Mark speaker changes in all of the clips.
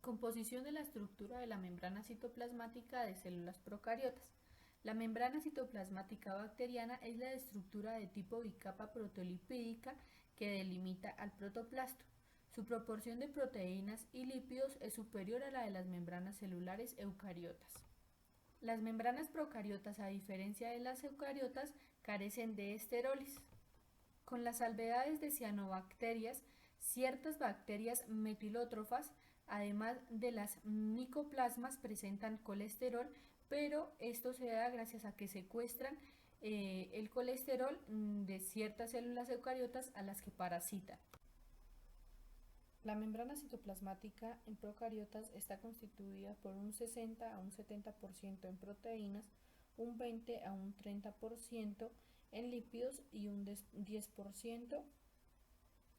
Speaker 1: Composición de la estructura de la membrana citoplasmática de células procariotas. La membrana citoplasmática bacteriana es la estructura de tipo bicapa proteolipídica que delimita al protoplasto. Su proporción de proteínas y lípidos es superior a la de las membranas celulares eucariotas. Las membranas procariotas, a diferencia de las eucariotas, carecen de esteroles. Con las salvedades de cianobacterias, ciertas bacterias metilótrofas, además de las micoplasmas, presentan colesterol, pero esto se da gracias a que secuestran el colesterol de ciertas células eucariotas a las que parasitan. La membrana citoplasmática en procariotas está constituida por un 60 a un 70% en proteínas, un 20 a un 30% en lípidos y un 10%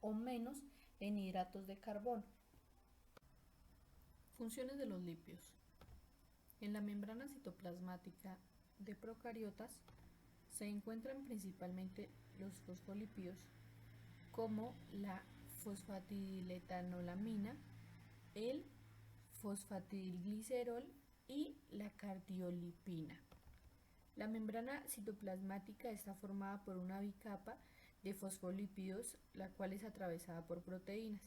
Speaker 1: o menos en hidratos de carbono. Funciones de los lípidos. En la membrana citoplasmática de procariotas se encuentran principalmente los fosfolípidos, como la fosfatidiletanolamina, el fosfatidilglicerol y la cardiolipina. La membrana citoplasmática está formada por una bicapa de fosfolípidos, la cual es atravesada por proteínas.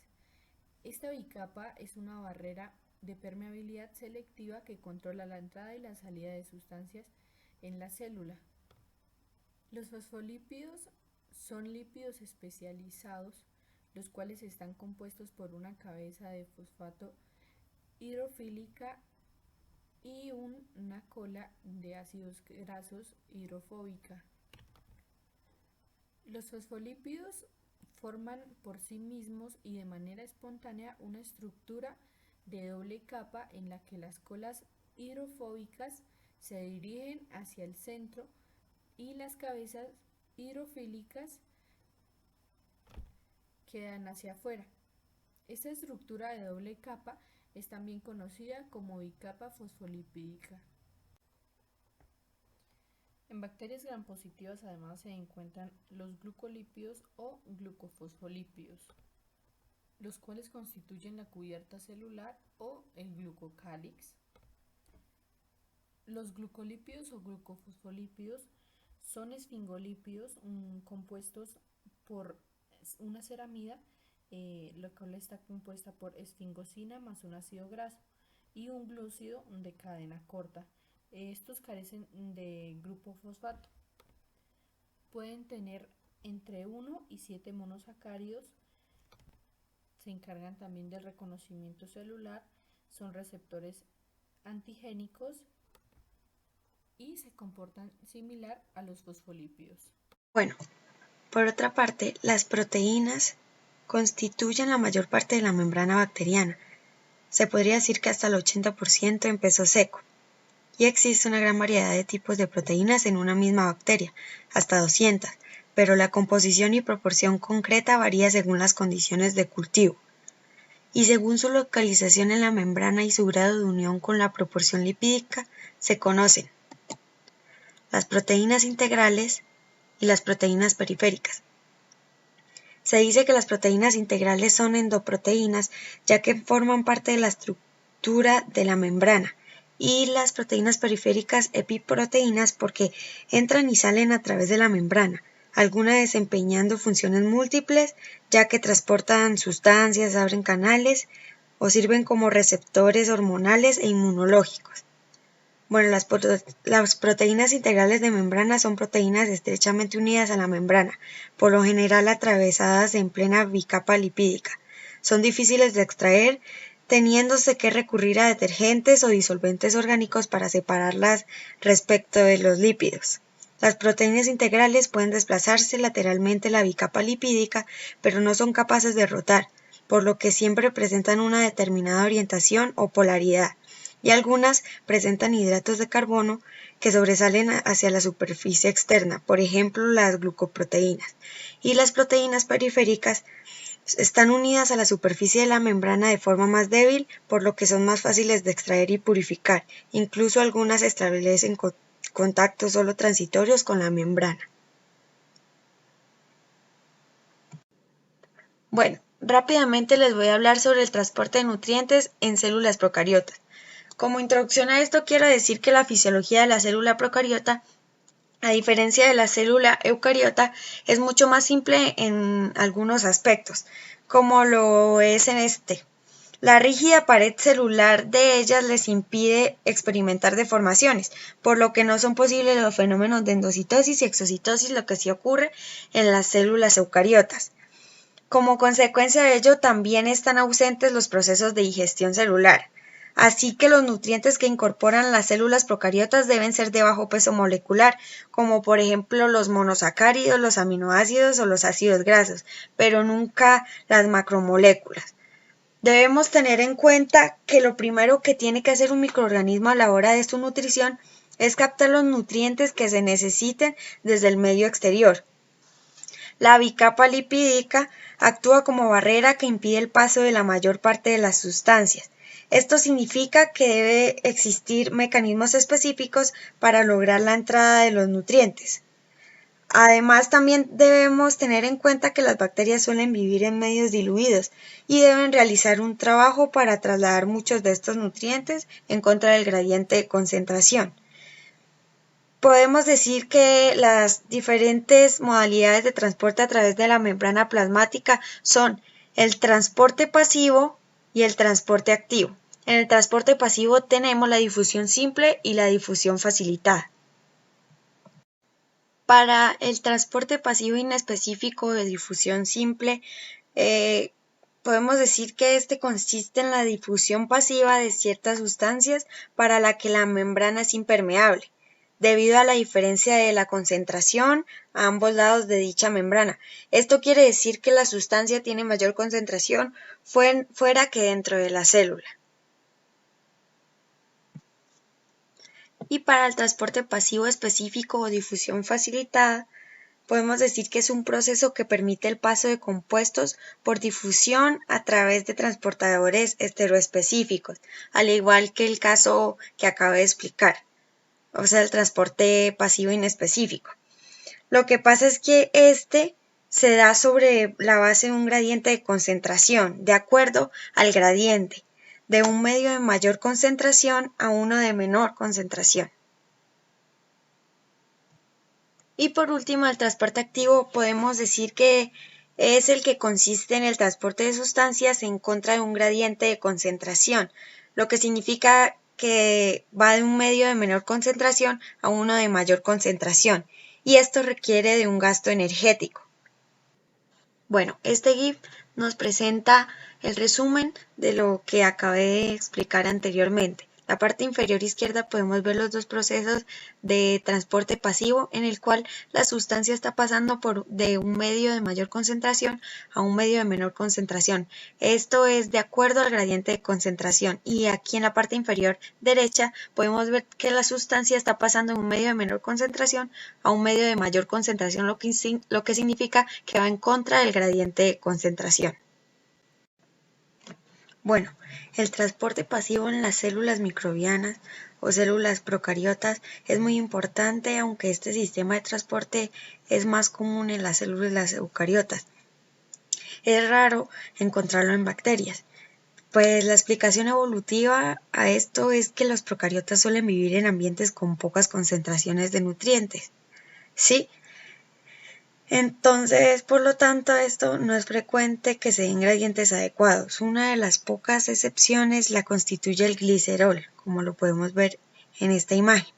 Speaker 1: Esta bicapa es una barrera de permeabilidad selectiva que controla la entrada y la salida de sustancias en la célula. Los fosfolípidos son lípidos especializados, los cuales están compuestos por una cabeza de fosfato hidrofílica y una cola de ácidos grasos hidrofóbica. Los fosfolípidos forman por sí mismos y de manera espontánea una estructura de doble capa en la que las colas hidrofóbicas se dirigen hacia el centro y las cabezas hidrofílicas quedan hacia afuera. Esta estructura de doble capa es también conocida como bicapa fosfolipídica. En bacterias grampositivas además se encuentran los glucolípidos o glucofosfolípidos, los cuales constituyen la cubierta celular o el glucocálix. Los glucolípidos o glucofosfolípidos son esfingolípidos compuestos por una ceramida, la cual está compuesta por esfingosina más un ácido graso y un glúcido de cadena corta. Estos carecen de grupo fosfato. Pueden tener entre 1 y 7 monosacáridos. Se encargan también del reconocimiento celular, son receptores antigénicos y se comportan similar a los fosfolípidos.
Speaker 2: Bueno, por otra parte, las proteínas constituyen la mayor parte de la membrana bacteriana. Se podría decir que hasta el 80% en peso seco. Y existe una gran variedad de tipos de proteínas en una misma bacteria, hasta 200, pero la composición y proporción concreta varía según las condiciones de cultivo y según su localización en la membrana y su grado de unión con la proporción lipídica se conocen las proteínas integrales y las proteínas periféricas. Se dice que las proteínas integrales son endoproteínas ya que forman parte de la estructura de la membrana, y las proteínas periféricas epiproteínas porque entran y salen a través de la membrana, algunas desempeñando funciones múltiples ya que transportan sustancias, abren canales o sirven como receptores hormonales e inmunológicos. Bueno, las proteínas integrales de membrana son proteínas estrechamente unidas a la membrana, por lo general atravesadas en plena bicapa lipídica. Son difíciles de extraer, teniéndose que recurrir a detergentes o disolventes orgánicos para separarlas respecto de los lípidos. Las proteínas integrales pueden desplazarse lateralmente la bicapa lipídica, pero no son capaces de rotar, por lo que siempre presentan una determinada orientación o polaridad, y algunas presentan hidratos de carbono que sobresalen hacia la superficie externa, por ejemplo las glucoproteínas, y las proteínas periféricas están unidas a la superficie de la membrana de forma más débil, por lo que son más fáciles de extraer y purificar. Incluso algunas establecen contactos solo transitorios con la membrana. Bueno, Rápidamente les voy a hablar sobre el transporte de nutrientes en células procariotas. Como introducción a esto quiero decir que la fisiología de la célula procariota, a diferencia de la célula eucariota, es mucho más simple en algunos aspectos, como lo es en este. La rígida pared celular de ellas les impide experimentar deformaciones, por lo que no son posibles los fenómenos de endocitosis y exocitosis, lo que sí ocurre en las células eucariotas. Como consecuencia de ello, también están ausentes los procesos de digestión celular. Así que los nutrientes que incorporan las células procariotas deben ser de bajo peso molecular, como por ejemplo los monosacáridos, los aminoácidos o los ácidos grasos, pero nunca las macromoléculas. Debemos tener en cuenta que lo primero que tiene que hacer un microorganismo a la hora de su nutrición es captar los nutrientes que se necesiten desde el medio exterior. La bicapa lipídica actúa como barrera que impide el paso de la mayor parte de las sustancias. Esto significa que debe existir mecanismos específicos para lograr la entrada de los nutrientes. Además, también debemos tener en cuenta que las bacterias suelen vivir en medios diluidos y deben realizar un trabajo para trasladar muchos de estos nutrientes en contra del gradiente de concentración. Podemos decir que las diferentes modalidades de transporte a través de la membrana plasmática son el transporte pasivo y el transporte activo. En el transporte pasivo tenemos la difusión simple y la difusión facilitada. Para el transporte pasivo inespecífico de difusión simple, podemos decir que este consiste en la difusión pasiva de ciertas sustancias para la que la membrana es impermeable, debido a la diferencia de la concentración a ambos lados de dicha membrana. Esto quiere decir que la sustancia tiene mayor concentración fuera que dentro de la célula. Y para el transporte pasivo específico o difusión facilitada, podemos decir que es un proceso que permite el paso de compuestos por difusión a través de transportadores estereoespecíficos, al igual que el caso que acabo de explicar, o sea, el transporte pasivo inespecífico. Lo que pasa es que este se da sobre la base de un gradiente de concentración, de acuerdo al gradiente de un medio de mayor concentración a uno de menor concentración. Y por último, el transporte activo podemos decir que es el que consiste en el transporte de sustancias en contra de un gradiente de concentración, lo que significa que va de un medio de menor concentración a uno de mayor concentración, y esto requiere de un gasto energético. Bueno, este GIF nos presenta el resumen de lo que acabé de explicar anteriormente. La parte inferior izquierda podemos ver los dos procesos de transporte pasivo en el cual la sustancia está pasando de un medio de mayor concentración a un medio de menor concentración. Esto es de acuerdo al gradiente de concentración, y aquí en la parte inferior derecha podemos ver que la sustancia está pasando de un medio de menor concentración a un medio de mayor concentración, lo que significa que va en contra del gradiente de concentración. Bueno, el transporte pasivo en las células microbianas o células procariotas es muy importante, aunque este sistema de transporte es más común en las células eucariotas. Es raro encontrarlo en bacterias, pues la explicación evolutiva a esto es que los procariotas suelen vivir en ambientes con pocas concentraciones de nutrientes. ¿Sí? Entonces, por lo tanto, esto no es frecuente que se den gradientes adecuados. Una de las pocas excepciones la constituye el glicerol, como lo podemos ver en esta imagen,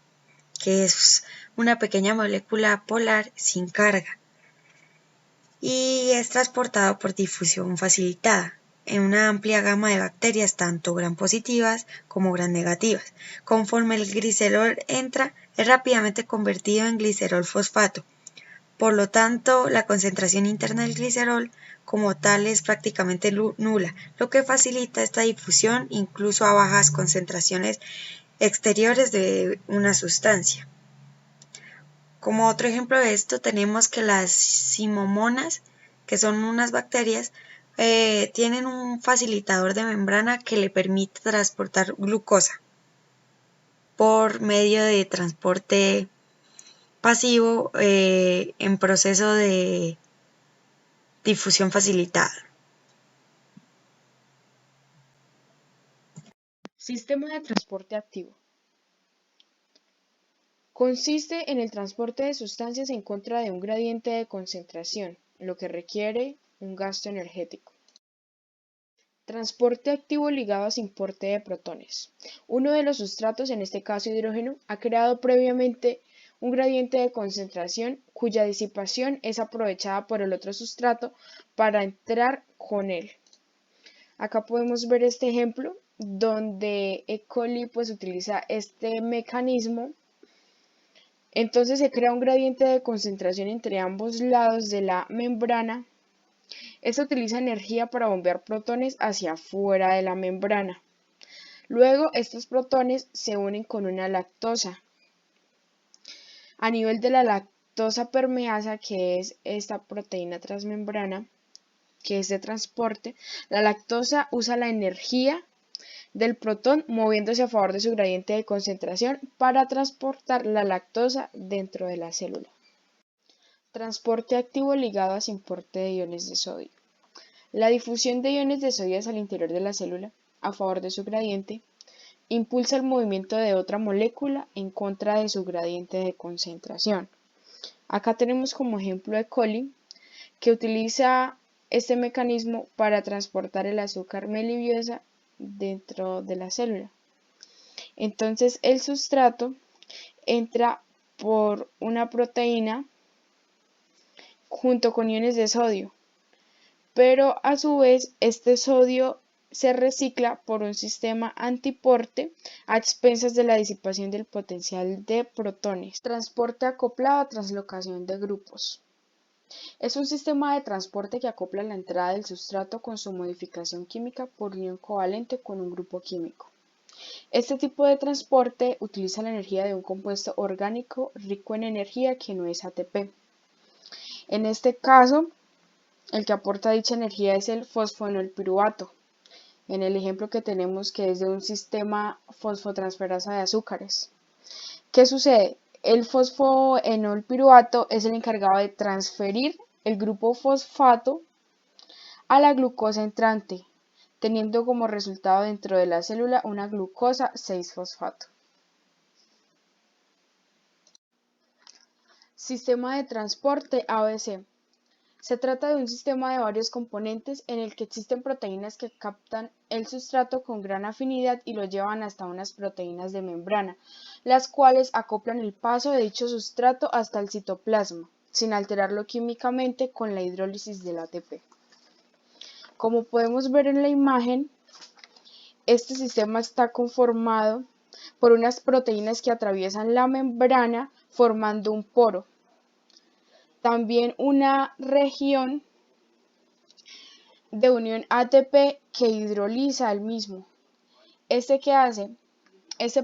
Speaker 2: que es una pequeña molécula polar sin carga y es transportado por difusión facilitada en una amplia gama de bacterias, tanto gram positivas como gram negativas. Conforme el glicerol entra, es rápidamente convertido en glicerol fosfato. Por lo tanto, la concentración interna del glicerol como tal es prácticamente nula, lo que facilita esta difusión incluso a bajas concentraciones exteriores de una sustancia. Como otro ejemplo de esto tenemos que las simomonas, que son unas bacterias, tienen un facilitador de membrana que le permite transportar glucosa por medio de transporte pasivo en proceso de difusión facilitada.
Speaker 3: Sistema de transporte activo. Consiste en el transporte de sustancias en contra de un gradiente de concentración, lo que requiere un gasto energético. Transporte activo ligado a transporte de protones. Uno de los sustratos, en este caso hidrógeno, ha creado previamente un gradiente de concentración cuya disipación es aprovechada por el otro sustrato para entrar con él. Acá podemos ver este ejemplo donde E. coli pues utiliza este mecanismo. Entonces se crea un gradiente de concentración entre ambos lados de la membrana. Esta utiliza energía para bombear protones hacia afuera de la membrana. Luego estos protones se unen con una lactosa. A nivel de la lactosa permeasa, que es esta proteína transmembrana, que es de transporte, la lactosa usa la energía del protón moviéndose a favor de su gradiente de concentración para transportar la lactosa dentro de la célula. Transporte activo ligado a transporte de iones de sodio. La difusión de iones de sodio al interior de la célula, a favor de su gradiente, impulsa el movimiento de otra molécula en contra de su gradiente de concentración. Acá tenemos como ejemplo E. coli, que utiliza este mecanismo para transportar el azúcar melibiosa dentro de la célula. Entonces el sustrato entra por una proteína junto con iones de sodio, pero a su vez este sodio se recicla por un sistema antiporte a expensas de la disipación del potencial de protones. Transporte acoplado a translocación de grupos. Es un sistema de transporte que acopla la entrada del sustrato con su modificación química por unión covalente con un grupo químico. Este tipo de transporte utiliza la energía de un compuesto orgánico rico en energía que no es ATP. En este caso, el que aporta dicha energía es el fosfoenolpiruvato. En el ejemplo que tenemos, que es de un sistema fosfotransferasa de azúcares. ¿Qué sucede? El fosfoenolpiruvato es el encargado de transferir el grupo fosfato a la glucosa entrante, teniendo como resultado dentro de la célula una glucosa 6-fosfato. Sistema de transporte ABC. Se trata de un sistema de varios componentes en el que existen proteínas que captan el sustrato con gran afinidad y lo llevan hasta unas proteínas de membrana, las cuales acoplan el paso de dicho sustrato hasta el citoplasma, sin alterarlo químicamente con la hidrólisis del ATP. Como podemos ver en la imagen, este sistema está conformado por unas proteínas que atraviesan la membrana formando un poro. También una región de unión ATP que hidroliza el mismo. ¿Qué hace?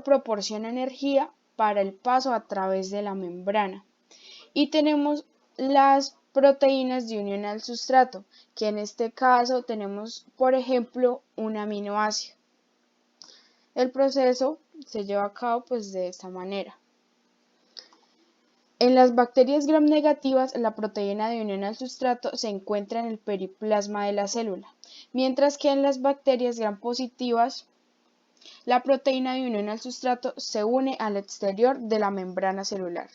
Speaker 3: Proporciona energía para el paso a través de la membrana. Y tenemos las proteínas de unión al sustrato, que en este caso tenemos, por ejemplo, un aminoácido. El proceso se lleva a cabo pues de esta manera. En las bacterias gram negativas, la proteína de unión al sustrato se encuentra en el periplasma de la célula, mientras que en las bacterias gram positivas, la proteína de unión al sustrato se une al exterior de la membrana celular.